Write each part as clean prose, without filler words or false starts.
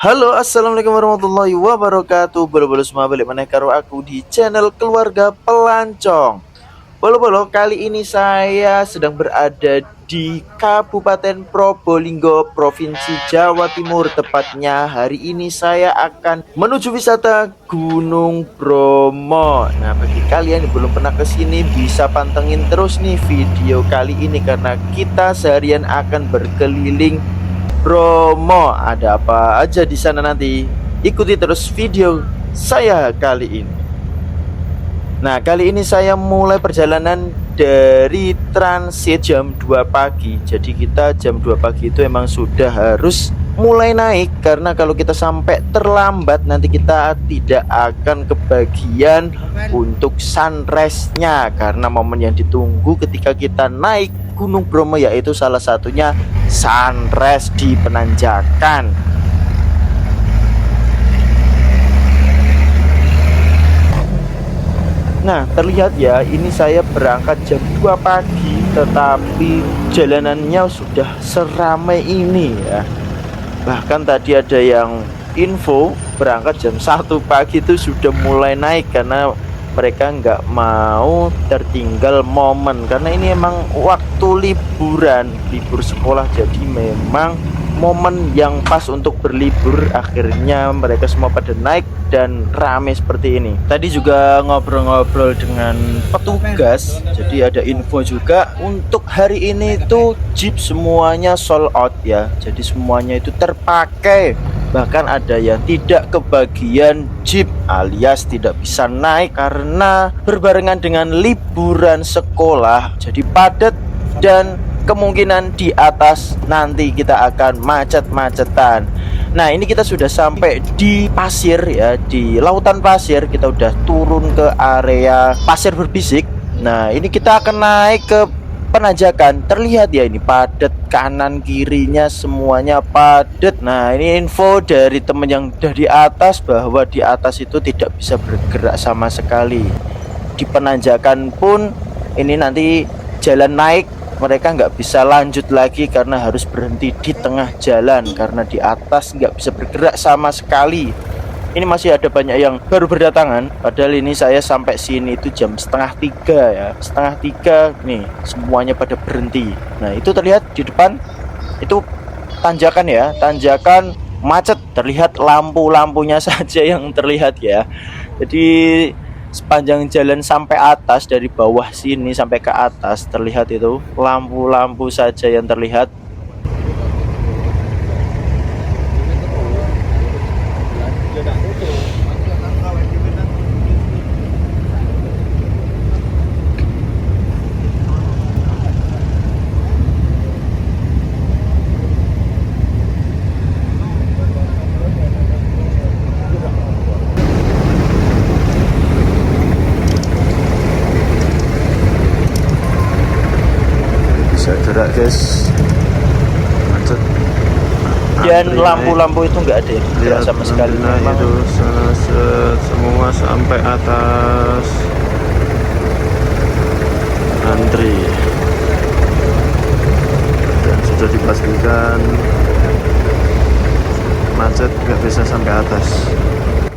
Halo, assalamualaikum warahmatullahi wabarakatuh. Bolo-bolo semua, balik meneh karo aku di channel keluarga pelancong. Bolo-bolo, kali ini saya sedang berada di Kabupaten Probolinggo, Provinsi Jawa Timur. Tepatnya hari ini saya akan menuju wisata Gunung Bromo. Nah, bagi kalian yang belum pernah kesini, bisa pantengin terus nih video kali ini, karena kita seharian akan berkeliling Bromo. Ada apa aja di sana nanti? Ikuti terus video saya kali ini. Nah, kali ini saya mulai perjalanan dari transit jam 2 pagi. Jadi kita jam 2 pagi itu emang sudah harus mulai naik, karena kalau kita sampai terlambat nanti kita tidak akan kebagian untuk sunrise-nya, karena momen yang ditunggu ketika kita naik Gunung Bromo yaitu salah satunya sunrise di penanjakan. Nah, terlihat ya, ini saya berangkat jam 2 pagi tetapi jalanannya sudah seramai ini ya. Bahkan tadi ada yang info berangkat jam 1 pagi itu sudah mulai naik, karena mereka nggak mau tertinggal momen, karena ini emang waktu liburan, libur sekolah, jadi memang momen yang pas untuk berlibur. Akhirnya mereka semua pada naik dan rame seperti ini. Tadi juga ngobrol-ngobrol dengan petugas, jadi ada info juga untuk hari ini itu jeep semuanya sold out ya, jadi semuanya itu terpakai. Bahkan ada yang tidak kebagian jeep alias tidak bisa naik karena berbarengan dengan liburan sekolah, jadi padat dan kemungkinan di atas nanti kita akan macet-macetan. Nah, ini kita sudah sampai di pasir ya, di lautan pasir. Kita udah turun ke area pasir berbisik. Nah, ini kita akan naik ke penanjakan. Terlihat ya, ini padat, kanan kirinya semuanya padat. Nah, ini info dari temen yang udah di atas bahwa di atas itu tidak bisa bergerak sama sekali. Di penanjakan pun ini nanti jalan naik, mereka nggak bisa lanjut lagi karena harus berhenti di tengah jalan, karena di atas nggak bisa bergerak sama sekali. Ini masih ada banyak yang baru berdatangan, padahal ini saya sampai sini itu jam 2:30 ya. 2:30 nih semuanya pada berhenti. Nah, itu terlihat di depan itu tanjakan ya, tanjakan macet, terlihat lampu-lampunya saja yang terlihat ya. Jadi sepanjang jalan sampai atas, dari bawah sini sampai ke atas, terlihat itu lampu-lampu saja yang terlihat. Gerak guys, macet. Dan lampu-lampu itu nggak ada yang bergerak sama sekali. Memang itu semua sampai atas antri, dan sudah dipastikan macet, nggak bisa sampai atas.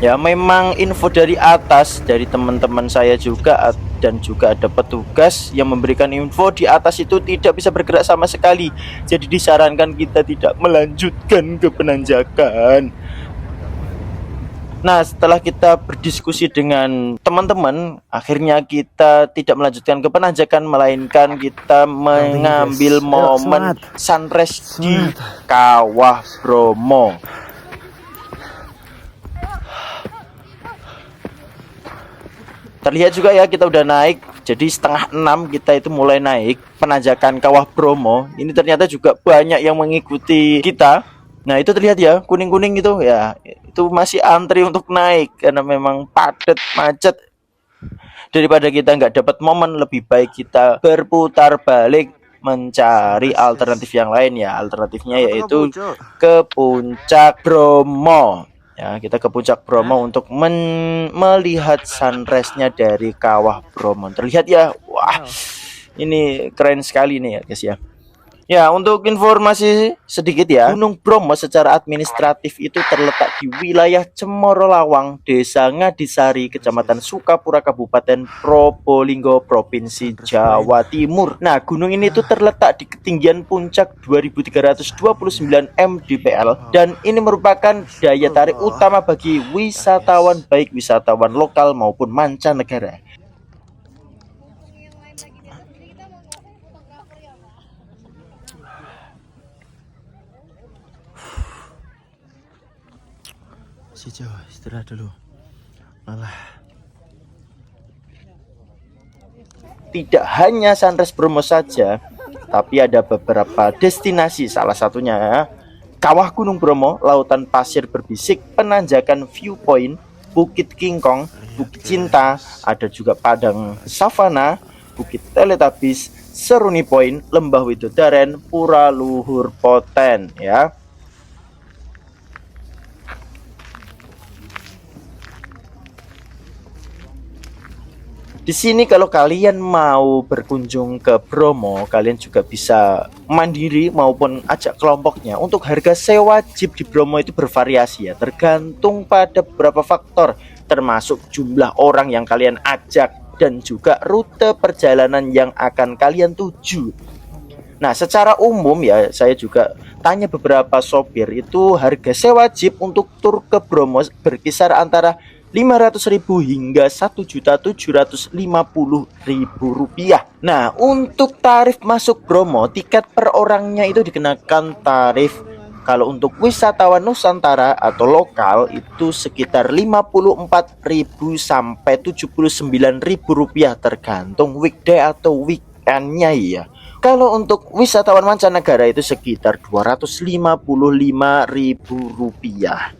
Ya, memang info dari atas, dari teman-teman saya juga, dan juga ada petugas yang memberikan info di atas itu tidak bisa bergerak sama sekali. Jadi disarankan kita tidak melanjutkan ke penanjakan. Nah, setelah kita berdiskusi dengan teman-teman, akhirnya kita tidak melanjutkan ke penanjakan, melainkan kita mengambil momen sunrise di Kawah Bromo. Terlihat juga ya, kita udah naik. Jadi 5:30 kita itu mulai naik penanjakan Kawah Bromo. Ini ternyata juga banyak yang mengikuti kita. Nah itu terlihat ya, kuning-kuning itu ya, itu masih antri untuk naik karena memang padat macet. Daripada kita nggak dapat momen, lebih baik kita berputar balik mencari alternatif yang lain ya. Alternatifnya yaitu ke Puncak Bromo. Ya, kita ke Puncak Bromo untuk melihat sunrise-nya dari Kawah Bromo. Terlihat ya, wah, ini keren sekali nih ya guys ya. Ya, untuk informasi sedikit ya, Gunung Bromo secara administratif itu terletak di wilayah Cemoro Lawang, Desa Ngadisari, Kecamatan Sukapura, Kabupaten Probolinggo, Provinsi Jawa Timur. Nah, gunung ini tuh terletak di ketinggian puncak 2329 mdpl dan ini merupakan daya tarik utama bagi wisatawan, baik wisatawan lokal maupun mancanegara. Si Jawa istirahat dulu. Malah tidak hanya sunrise Bromo saja, tapi ada beberapa destinasi, salah satunya Kawah Gunung Bromo, lautan pasir berbisik, penanjakan viewpoint, Bukit Kingkong, Bukit Cinta, ada juga Padang Savana, Bukit Teletabis, Seruni Point, Lembah Widodaren, Pura Luhur Poten ya. Di sini kalau kalian mau berkunjung ke Bromo, kalian juga bisa mandiri maupun ajak kelompoknya. Untuk harga sewa jeep di Bromo itu bervariasi ya, tergantung pada beberapa faktor, termasuk jumlah orang yang kalian ajak dan juga rute perjalanan yang akan kalian tuju. Nah, secara umum ya, saya juga tanya beberapa sopir itu harga sewa jeep untuk tur ke Bromo berkisar antara 500.000 hingga 1.750.000 rupiah. Nah, untuk tarif masuk Bromo, tiket per orangnya itu dikenakan tarif kalau untuk wisatawan Nusantara atau lokal itu sekitar 54.000 sampai 79.000 rupiah tergantung weekday atau weekendnya ya. Kalau untuk wisatawan mancanegara itu sekitar 255.000 rupiah.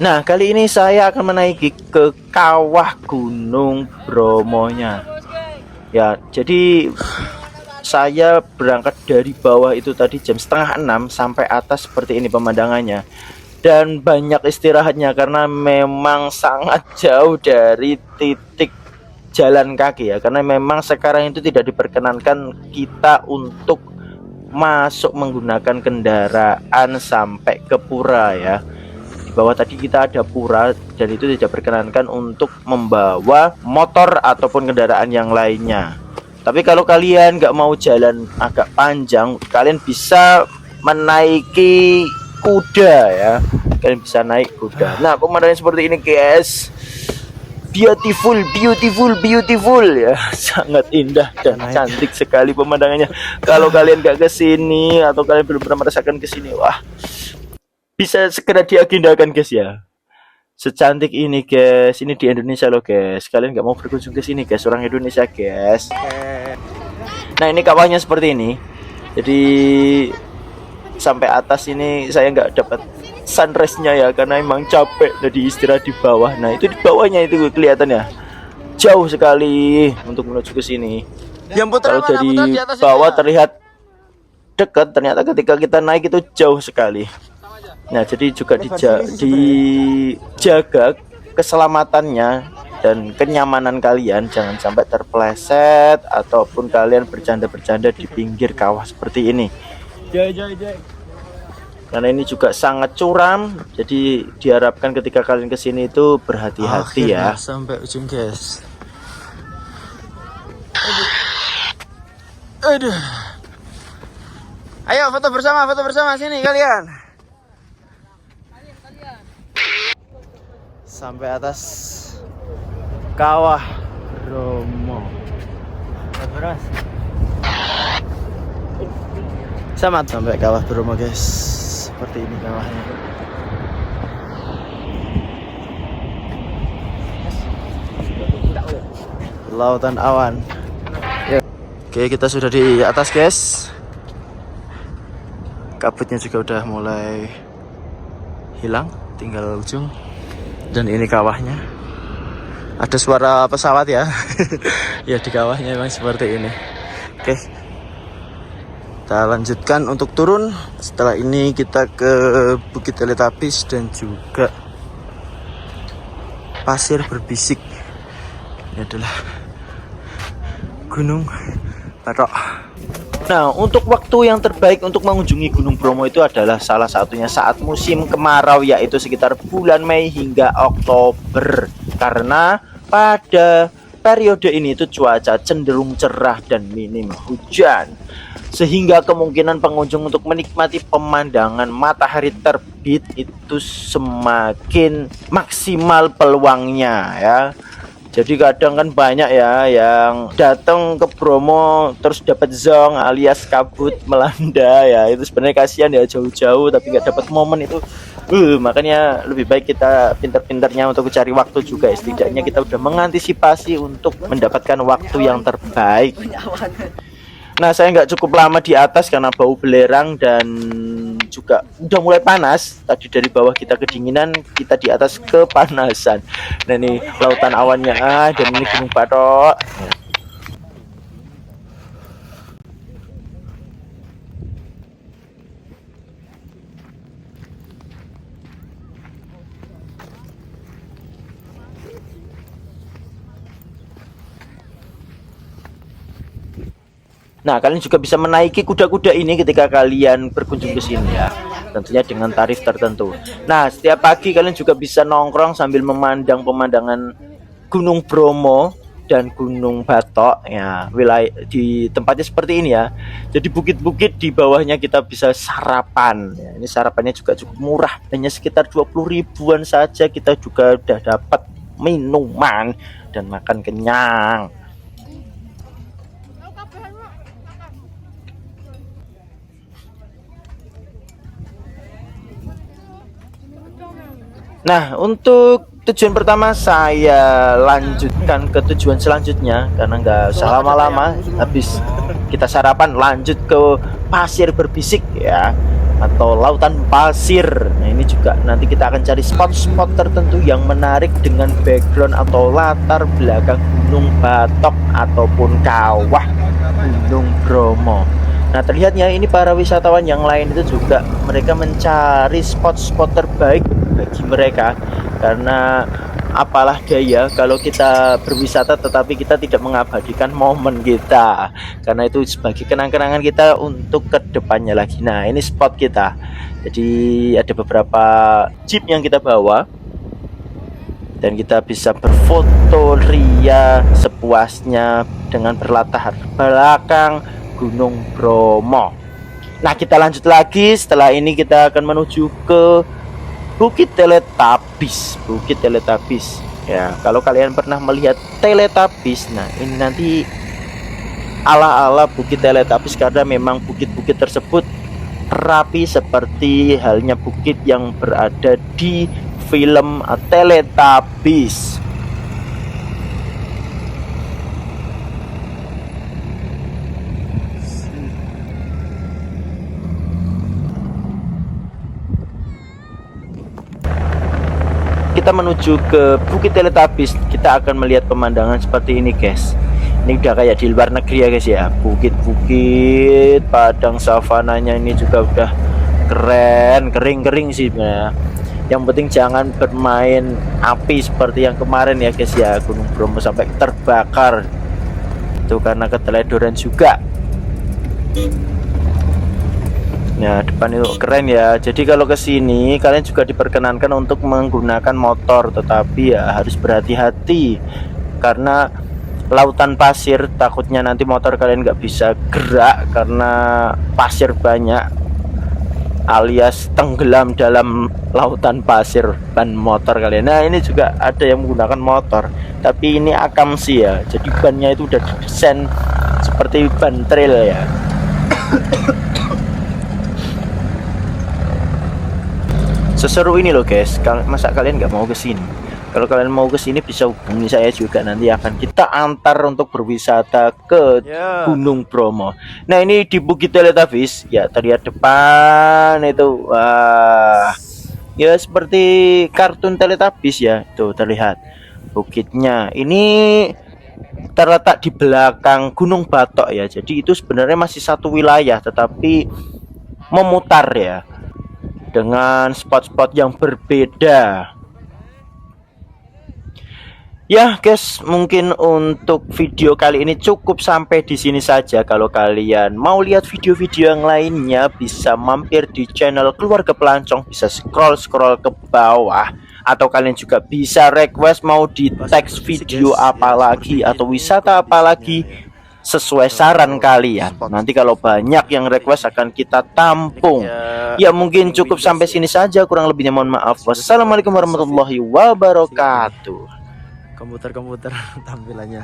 Nah, kali ini saya akan menaiki ke Kawah Gunung Bromonya. Ya, jadi saya berangkat dari bawah itu tadi jam 5:30 sampai atas seperti ini pemandangannya. Dan banyak istirahatnya karena memang sangat jauh dari titik jalan kaki ya. Karena memang sekarang itu tidak diperkenankan kita untuk masuk menggunakan kendaraan sampai ke pura ya. Bahwa tadi kita ada pura dan itu tidak diperkenankan untuk membawa motor ataupun kendaraan yang lainnya. Tapi kalau kalian nggak mau jalan agak panjang, kalian bisa menaiki kuda ya. Kalian bisa naik kuda. Nah, pemandangan seperti ini guys, beautiful, beautiful, beautiful ya, sangat indah dan cantik sekali pemandangannya. Kalau kalian nggak kesini atau kalian belum pernah merasakan kesini, wah, bisa segera diagendakan guys ya. Secantik ini guys, ini di Indonesia loh guys. Kalian nggak mau berkunjung ke sini guys, orang Indonesia guys. Nah ini kawahnya seperti ini. Jadi sampai atas ini saya nggak dapat sunrise-nya ya, karena emang capek. Jadi istirahat di bawah. Nah itu di bawahnya itu kelihatan ya, jauh sekali untuk menuju ke sini. Kalau dari bawah terlihat dekat, ternyata ketika kita naik itu jauh sekali. Nah, jadi juga dijaga keselamatannya dan kenyamanan kalian, jangan sampai terpleset ataupun kalian bercanda-bercanda di pinggir kawah seperti ini. Karena ini juga sangat curam, jadi diharapkan ketika kalian kesini itu berhati-hati ya. Sampai ujung guys. Aduh. Ayo foto bersama sini kalian. Sampai atas kawah Bromo. Selamat sampai kawah Bromo guys. Seperti ini kawahnya. Lautan awan. Oke, kita sudah di atas guys. Kabutnya juga udah mulai hilang, tinggal ujung. Dan ini kawahnya. Ada suara pesawat ya. Ya di kawahnya memang seperti ini. Oke. Kita lanjutkan untuk turun. Setelah ini kita ke Bukit Teletubbies dan juga Pasir Berbisik. Ini adalah Gunung Batok. Nah, untuk waktu yang terbaik untuk mengunjungi Gunung Bromo itu adalah salah satunya saat musim kemarau, yaitu sekitar bulan Mei hingga Oktober. Karena pada periode ini itu cuaca cenderung cerah dan minim hujan, sehingga kemungkinan pengunjung untuk menikmati pemandangan matahari terbit itu semakin maksimal peluangnya ya. Jadi kadang kan banyak ya yang datang ke Bromo terus dapat zong alias kabut melanda ya. Itu sebenarnya kasihan ya, jauh-jauh tapi nggak dapat momen itu. Makanya lebih baik kita pintar-pintarnya untuk cari waktu juga. Setidaknya kita udah mengantisipasi untuk mendapatkan waktu yang terbaik. Nah, saya nggak cukup lama di atas karena bau belerang dan juga udah mulai panas. Tadi dari bawah kita kedinginan, kita di atas kepanasan. Nah, ini lautan awannya dan ini Gunung Batok. Nah, kalian juga bisa menaiki kuda-kuda ini ketika kalian berkunjung ke sini ya. Tentunya dengan tarif tertentu. Nah, setiap pagi kalian juga bisa nongkrong sambil memandang pemandangan Gunung Bromo dan Gunung Batok ya. Wilayah di tempatnya seperti ini ya. Jadi bukit-bukit di bawahnya kita bisa sarapan. Ya, ini sarapannya juga cukup murah, hanya sekitar 20 ribuan saja kita juga udah dapat minuman dan makan kenyang. Nah, untuk tujuan pertama saya lanjutkan ke tujuan selanjutnya karena nggak usah lama-lama. Habis kita sarapan lanjut ke Pasir Berbisik ya, atau lautan pasir. Nah, ini juga nanti kita akan cari spot-spot tertentu yang menarik dengan background atau latar belakang Gunung Batok ataupun kawah Gunung Bromo. Nah, terlihatnya ini para wisatawan yang lain itu juga mereka mencari spot-spot terbaik bagi mereka, karena apalah daya kalau kita berwisata tetapi kita tidak mengabadikan momen kita, karena itu sebagai kenang-kenangan kita untuk kedepannya lagi. Nah, ini spot kita. Jadi ada beberapa jeep yang kita bawa dan kita bisa berfoto ria sepuasnya dengan berlatar belakang Gunung Bromo. Nah, kita lanjut lagi. Setelah ini kita akan menuju ke Bukit Teletubbies. Bukit Teletubbies. Ya, kalau kalian pernah melihat Teletubbies, nah ini nanti ala-ala Bukit Teletubbies, karena memang bukit-bukit tersebut rapi seperti halnya bukit yang berada di film Teletubbies. Kita menuju ke Bukit Teletubbies, kita akan melihat pemandangan seperti ini guys. Ini udah kayak di luar negeri ya guys ya. Bukit-bukit, padang savananya ini juga udah keren, kering-kering sih sebenarnya. Yang penting jangan bermain api seperti yang kemarin ya guys ya, Gunung Bromo sampai terbakar. Itu karena keteledoran juga. Nah, depan itu keren ya. Jadi kalau ke sini kalian juga diperkenankan untuk menggunakan motor, tetapi ya harus berhati-hati karena lautan pasir. Takutnya nanti motor kalian nggak bisa gerak karena pasir banyak, alias tenggelam dalam lautan pasir ban motor kalian. Nah, ini juga ada yang menggunakan motor, tapi ini Akamsi ya. Jadi bannya itu udah didesain seperti ban trail ya. Seseru ini loh guys. Masa kalian nggak mau ke sini? Kalau kalian mau ke sini bisa hubungi saya juga, nanti akan kita antar untuk berwisata ke Gunung Bromo. Nah, ini di Bukit Teletabis ya, terlihat depan itu. Wah, ya seperti kartun Teletabis ya, tuh terlihat bukitnya. Ini terletak di belakang Gunung Batok ya. Jadi itu sebenarnya masih satu wilayah, tetapi memutar ya, dengan spot-spot yang berbeda. Ya guys, mungkin untuk video kali ini cukup sampai di sini saja. Kalau kalian mau lihat video-video yang lainnya, bisa mampir di channel Keluarga Pelancong, bisa scroll ke bawah, atau kalian juga bisa request mau di teks video apa lagi atau wisata apa lagi sesuai saran kalian. Nanti kalau banyak yang request akan kita tampung. Ya mungkin cukup sampai sini saja, kurang lebihnya mohon maaf. Wassalamualaikum warahmatullahi wabarakatuh. Komputer tampilannya